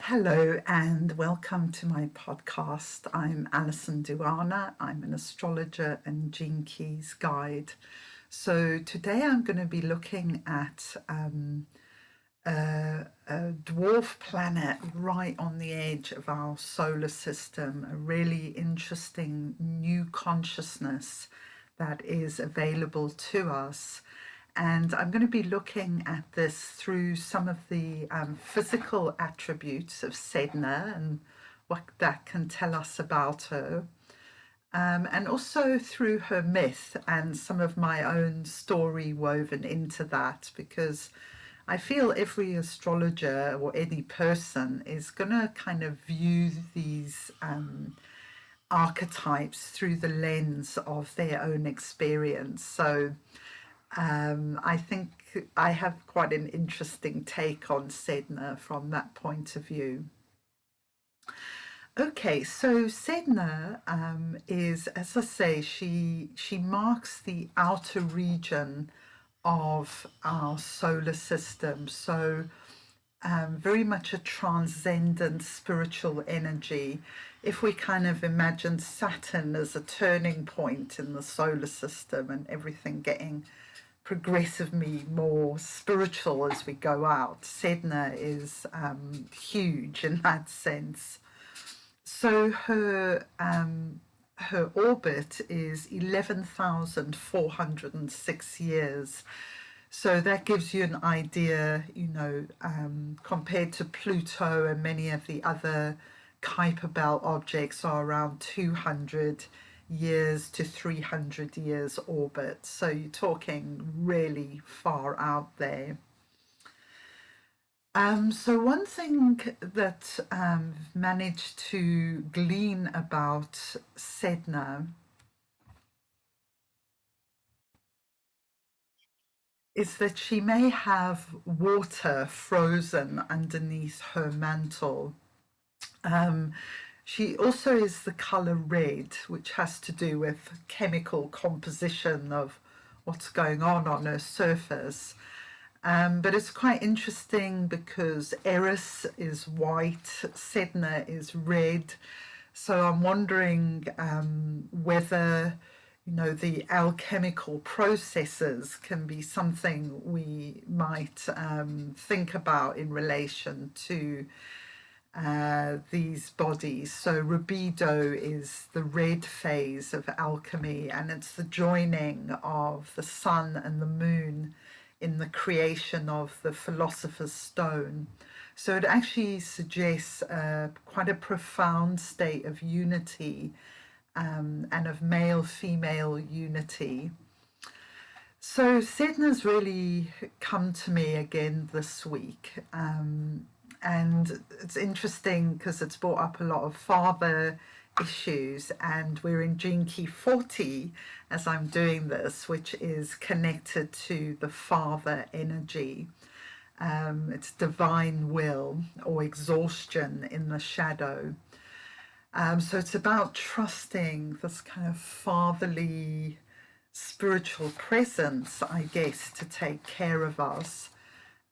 Hello and welcome to my podcast. I'm Alison Duana. I'm an astrologer and Gene Keys guide. So today I'm going to be looking at a dwarf planet right on the edge of our solar system, a really interesting new consciousness that is available to us. And I'm going to be looking at this through some of the physical attributes of Sedna and what that can tell us about her. And also through her myth and some of my own story woven into that, because I feel every astrologer or any person is going to kind of view these archetypes through the lens of their own experience. So I think I have quite an interesting take on Sedna from that point of view. Okay, so Sedna is, as I say, she marks the outer region of our solar system. So very much a transcendent spiritual energy. If we kind of imagine Saturn as a turning point in the solar system and everything getting progressively more spiritual as we go out, Sedna is huge in that sense. So her orbit is 11,406 years. So that gives you an idea, compared to Pluto and many of the other Kuiper Belt objects are around 200 years to 300 years orbit. So you're talking really far out there. So one thing that I've managed to glean about Sedna is that she may have water frozen underneath her mantle. She also is the color red, which has to do with chemical composition of what's going on her surface. But it's quite interesting because Eris is white, Sedna is red. So I'm wondering whether the alchemical processes can be something we might think about in relation to these bodies. So rubedo is the red phase of alchemy, and it's the joining of the sun and the moon in the creation of the philosopher's stone. So it actually suggests quite a profound state of unity and of male-female unity. So Sedna's really come to me again this week. And it's interesting because it's brought up a lot of father issues, and we're in Gene Key 40 as I'm doing this, which is connected to the father energy. It's divine will or exhaustion in the shadow. So it's about trusting this kind of fatherly spiritual presence, I guess, to take care of us.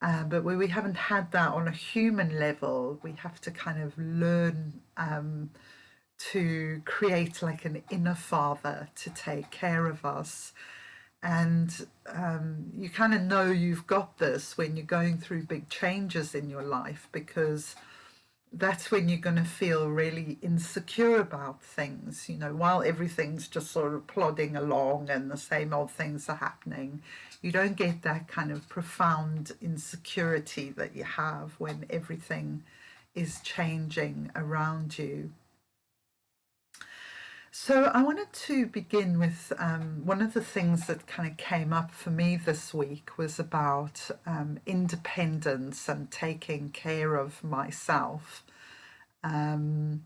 But where we haven't had that on a human level, we have to kind of learn to create like an inner father to take care of us. And you kind of know you've got this when you're going through big changes in your life, because that's when you're going to feel really insecure about things, while everything's just sort of plodding along and the same old things are happening. You don't get that kind of profound insecurity that you have when everything is changing around you. So I wanted to begin with one of the things that kind of came up for me this week was about independence and taking care of myself. And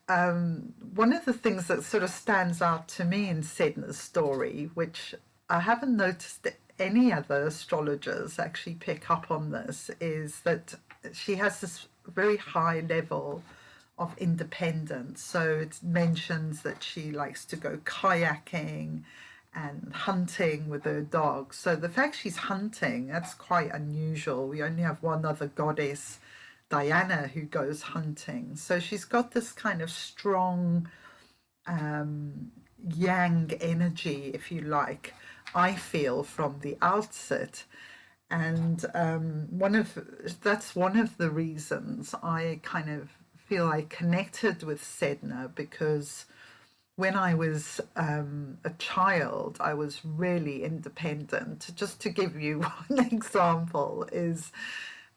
one of the things that sort of stands out to me in Sedna's story, which I haven't noticed any other astrologers actually pick up on this, is that she has this very high level of independence. So it mentions that she likes to go kayaking and hunting with her dog. So the fact she's hunting, that's quite unusual. We only have one other goddess Diana, who goes hunting. So she's got this kind of strong yang energy, if you like, I feel from the outset. And that's one of the reasons I kind of feel I connected with Sedna, because when I was a child, I was really independent. Just to give you one example, is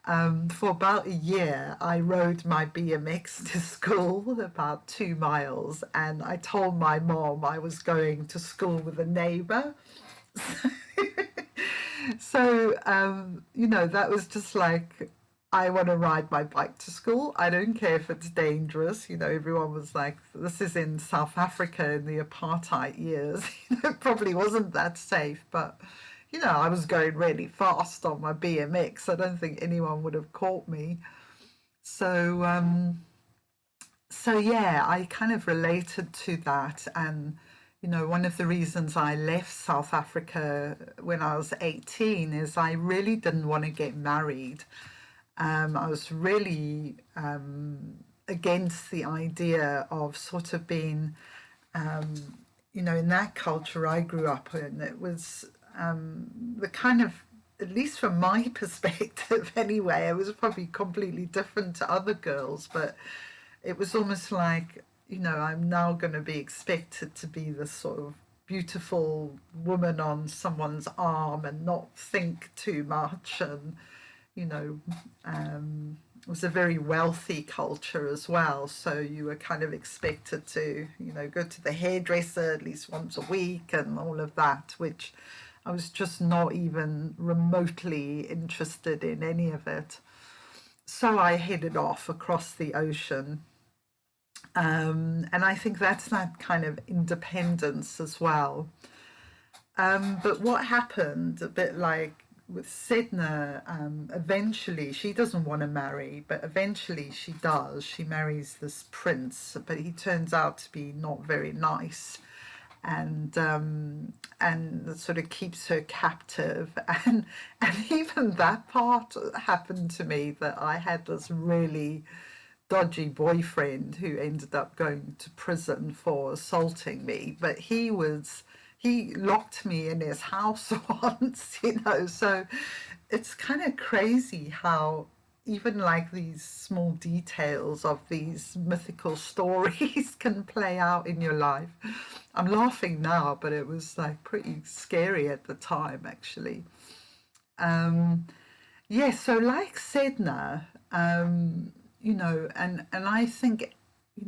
for about a year, I rode my BMX to school about 2 miles, and I told my mom I was going to school with a neighbor. So, that was just like, I want to ride my bike to school. I don't care if it's dangerous. Everyone was like, this is in South Africa in the apartheid years. It probably wasn't that safe, but, I was going really fast on my BMX. I don't think anyone would have caught me. So yeah, I kind of related to that. And one of the reasons I left South Africa when I was 18 is I really didn't want to get married. I was really against the idea of sort of being, in that culture I grew up in. It was the kind of, at least from my perspective anyway, it was probably completely different to other girls, but it was almost like, I'm now going to be expected to be this sort of beautiful woman on someone's arm and not think too much. And, you know, it was a very wealthy culture as well. So you were kind of expected to, go to the hairdresser at least once a week and all of that, which I was just not even remotely interested in any of it. So I headed off across the ocean. And I think that's that kind of independence as well. But what happened, a bit like with Sedna, eventually she doesn't want to marry, but eventually she does. She marries this prince, but he turns out to be not very nice, and sort of keeps her captive. And even that part happened to me, that I had this really dodgy boyfriend who ended up going to prison for assaulting me, but he locked me in his house once, so it's kind of crazy how even like these small details of these mythical stories can play out in your life. I'm laughing now, but it was like pretty scary at the time, actually. um yeah, so like Sedna, and I think,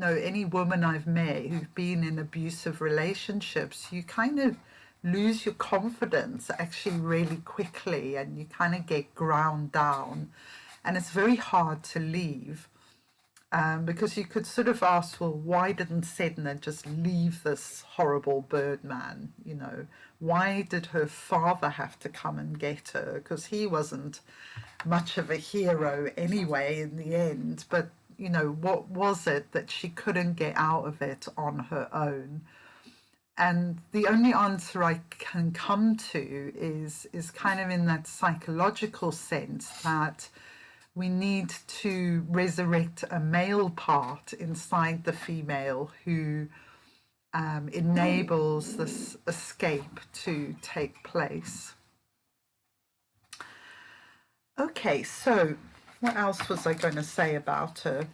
any woman I've met who've been in abusive relationships, you kind of lose your confidence actually really quickly, and you kind of get ground down, and it's very hard to leave. Because you could sort of ask, well, why didn't Sedna just leave this horrible Birdman? Why did her father have to come and get her? Because he wasn't much of a hero anyway in the end. But, what was it that she couldn't get out of it on her own? And the only answer I can come to is kind of in that psychological sense, that we need to resurrect a male part inside the female who enables this escape to take place. Okay, so what else was I going to say about her?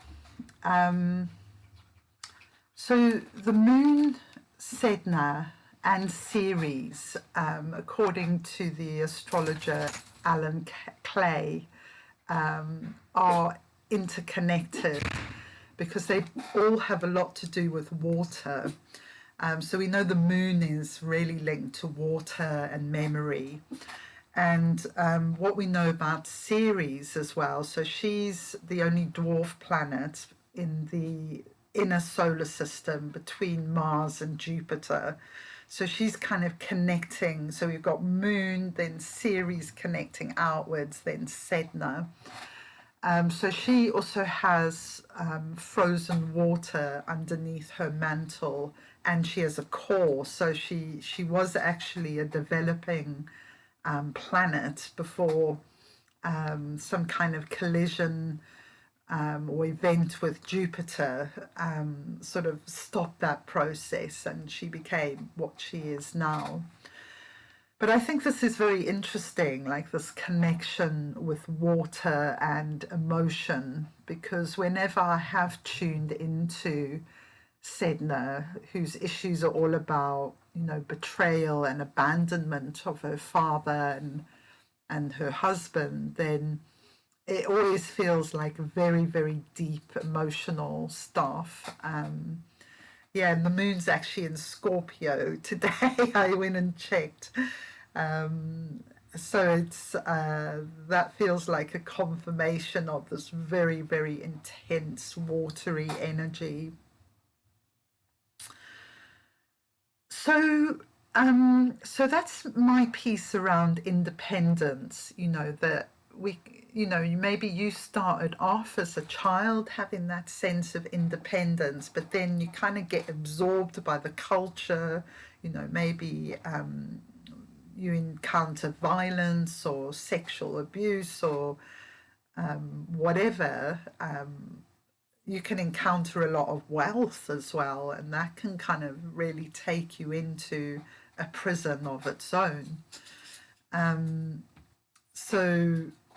So the moon, Sedna, and Ceres, according to the astrologer Alan Clay, are interconnected because they all have a lot to do with water. So we know the moon is really linked to water and memory. And what we know about Ceres as well, so she's the only dwarf planet in the inner solar system between Mars and Jupiter. So she's kind of connecting. So we've got moon, then Ceres connecting outwards, then Sedna. So she also has frozen water underneath her mantle, and she has a core. So she was actually a developing planet before some kind of collision or event with Jupiter sort of stopped that process, and she became what she is now. But I think this is very interesting, like this connection with water and emotion, because whenever I have tuned into Sedna, whose issues are all about, betrayal and abandonment of her father and her husband, then it always feels like very, very deep emotional stuff. Yeah, and the moon's actually in Scorpio today. I went and checked. So it's that feels like a confirmation of this very, very intense, watery energy. So, so that's my piece around independence. That we, maybe you started off as a child having that sense of independence, but then you kind of get absorbed by the culture. Maybe you encounter violence or sexual abuse or whatever. You can encounter a lot of wealth as well, and that can kind of really take you into a prison of its own.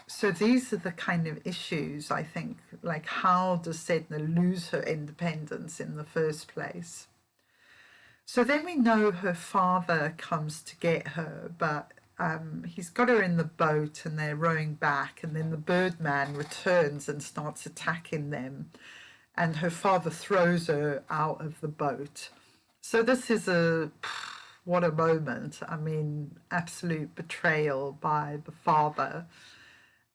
So these are the kind of issues, I think, like how does Sedna lose her independence in the first place? So then we know her father comes to get her, but he's got her in the boat and they're rowing back, and then the Birdman returns and starts attacking them, and her father throws her out of the boat. So this is what a moment. I mean, absolute betrayal by the father.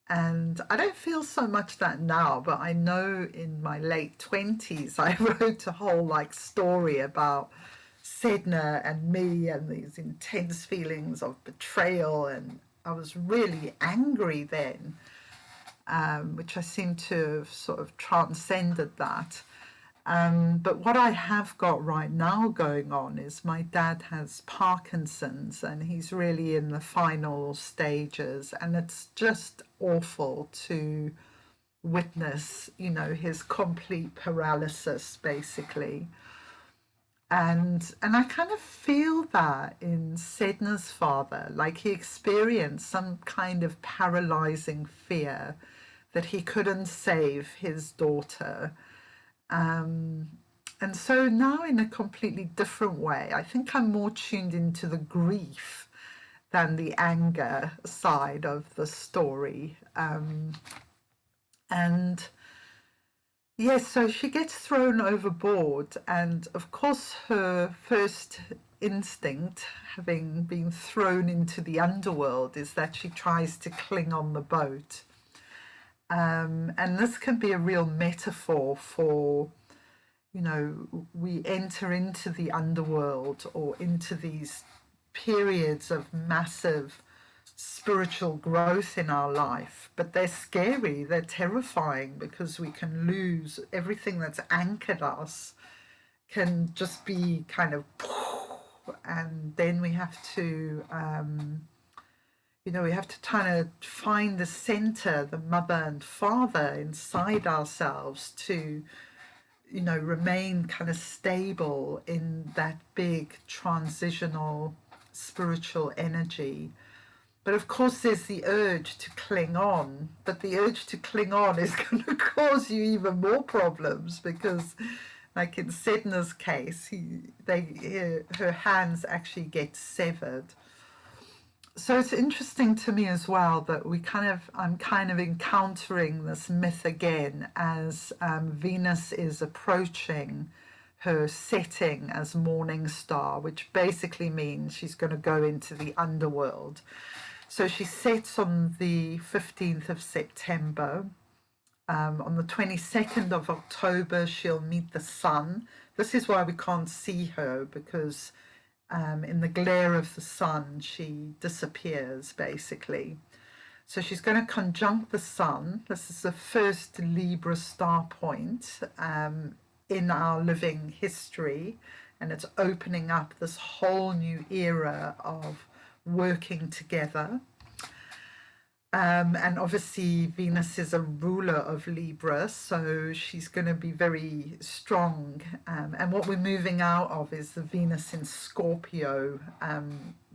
And I don't feel so much that now, but I know in my late 20s, I wrote a whole story about Sedna and me and these intense feelings of betrayal. And I was really angry then, which I seem to have sort of transcended that. But what I have got right now going on is my dad has Parkinson's and he's really in the final stages, and it's just awful to witness, his complete paralysis basically. And I kind of feel that in Sedna's father, like he experienced some kind of paralyzing fear that he couldn't save his daughter. And so now, in a completely different way, I think I'm more tuned into the grief than the anger side of the story. And yes, so she gets thrown overboard, and of course, her first instinct, having been thrown into the underworld, is that she tries to cling on the boat. And this can be a real metaphor for, we enter into the underworld or into these periods of massive spiritual growth in our life, but they're scary, they're terrifying, because we can lose everything that's anchored us, can just be kind of, and then we have to we have to kind of find the center, the mother and father inside ourselves to, remain kind of stable in that big transitional spiritual energy. But of course, there's the urge to cling on, but the urge to cling on is going to cause you even more problems, because, like in Sedna's case, her hands actually get severed. So it's interesting to me as well that I'm kind of encountering this myth again as Venus is approaching her setting as morning star, which basically means she's going to go into the underworld. So she sets on the 15th of September. On the 22nd of October, she'll meet the sun. This is why we can't see her, because in the glare of the sun, she disappears, basically. So she's going to conjunct the sun. This is the first Libra star point in our living history, and it's opening up this whole new era of working together. And obviously, Venus is a ruler of Libra, so she's going to be very strong. And what we're moving out of is the Venus in Scorpio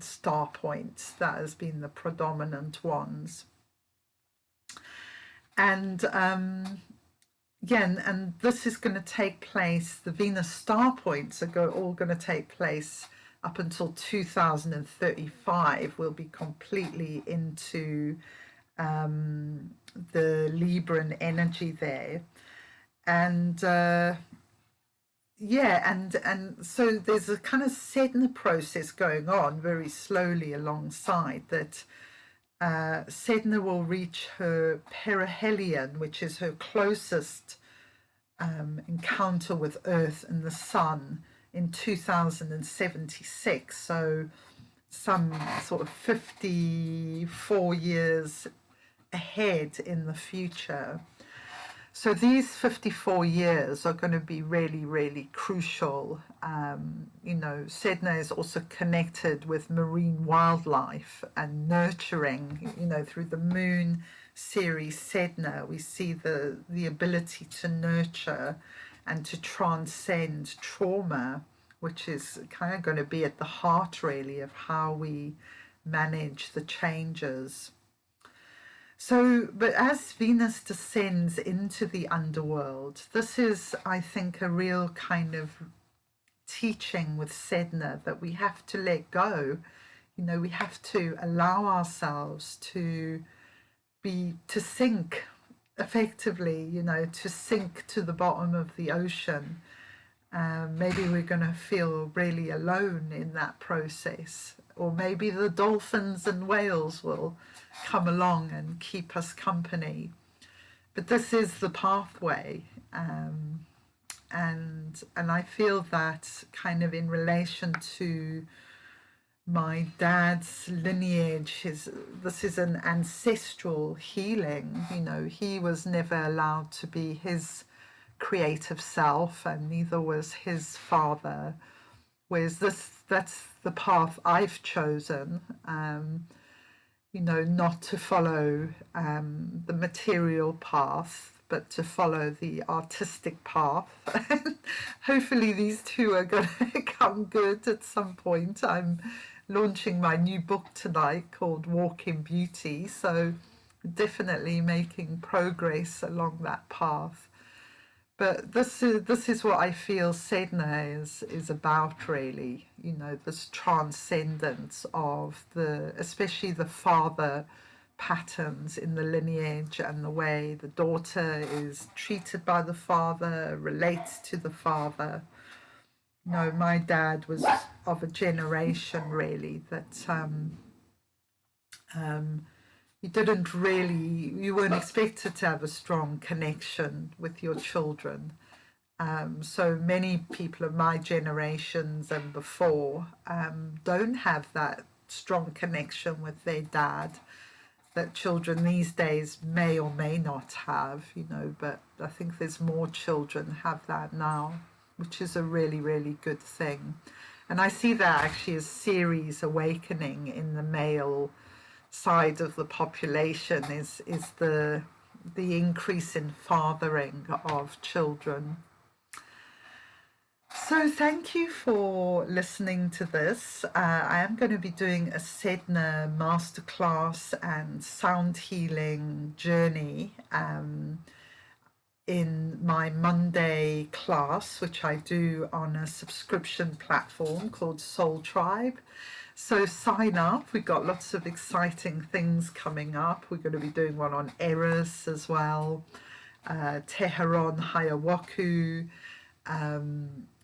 star points. That has been the predominant ones. And again, and this is going to take place, the Venus star points are all going to take place up until 2035. We'll be completely into the Libran energy there. And and so there's a kind of Sedna process going on very slowly alongside that. Sedna will reach her perihelion, which is her closest encounter with Earth and the Sun, in 2076. So some sort of 54 years ahead in the future. So these 54 years are going to be really, really crucial. Sedna is also connected with marine wildlife and nurturing, through the moon series Sedna, we see the ability to nurture and to transcend trauma, which is kind of going to be at the heart, really, of how we manage the changes. So, but as Venus descends into the underworld, this is, I think, a real kind of teaching with Sedna that we have to let go. We have to allow ourselves to sink effectively, to sink to the bottom of the ocean. Maybe we're going to feel really alone in that process, or maybe the dolphins and whales will come along and keep us company. But this is the pathway, and I feel that kind of in relation to my dad's lineage, this is an ancestral healing. He was never allowed to be his creative self, and neither was his father. Whereas that's the path I've chosen. Not to follow the material path, but to follow the artistic path. Hopefully these two are going to come good at some point. I'm launching my new book tonight called Walk in Beauty, so definitely making progress along that path. But this is what I feel Sedna is about, really. This transcendence of especially the father patterns in the lineage, and the way the daughter is treated by the father, relates to the father. My dad was of a generation, really, that you weren't expected to have a strong connection with your children. So many people of my generations and before don't have that strong connection with their dad that children these days may or may not have, but I think there's more children have that now, which is a really, really good thing. And I see that actually as Ceres awakening in the male side of the population is the increase in fathering of children. So thank you for listening to this. I am going to be doing a Sedna masterclass and sound healing journey in my Monday class, which I do on a subscription platform called Soul Tribe. So sign up. We've got lots of exciting things coming up. We're going to be doing one on Eros as well, Teheron, Hayawaku.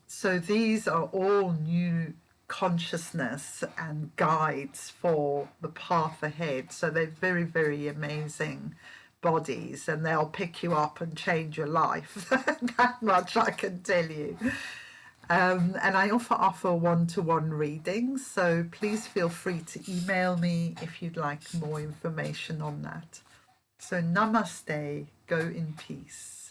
So these are all new consciousness and guides for the path ahead. So they're very, very amazing bodies, and they'll pick you up and change your life. That much I can tell you. And I offer one-to-one readings, so please feel free to email me if you'd like more information on that. So namaste, go in peace.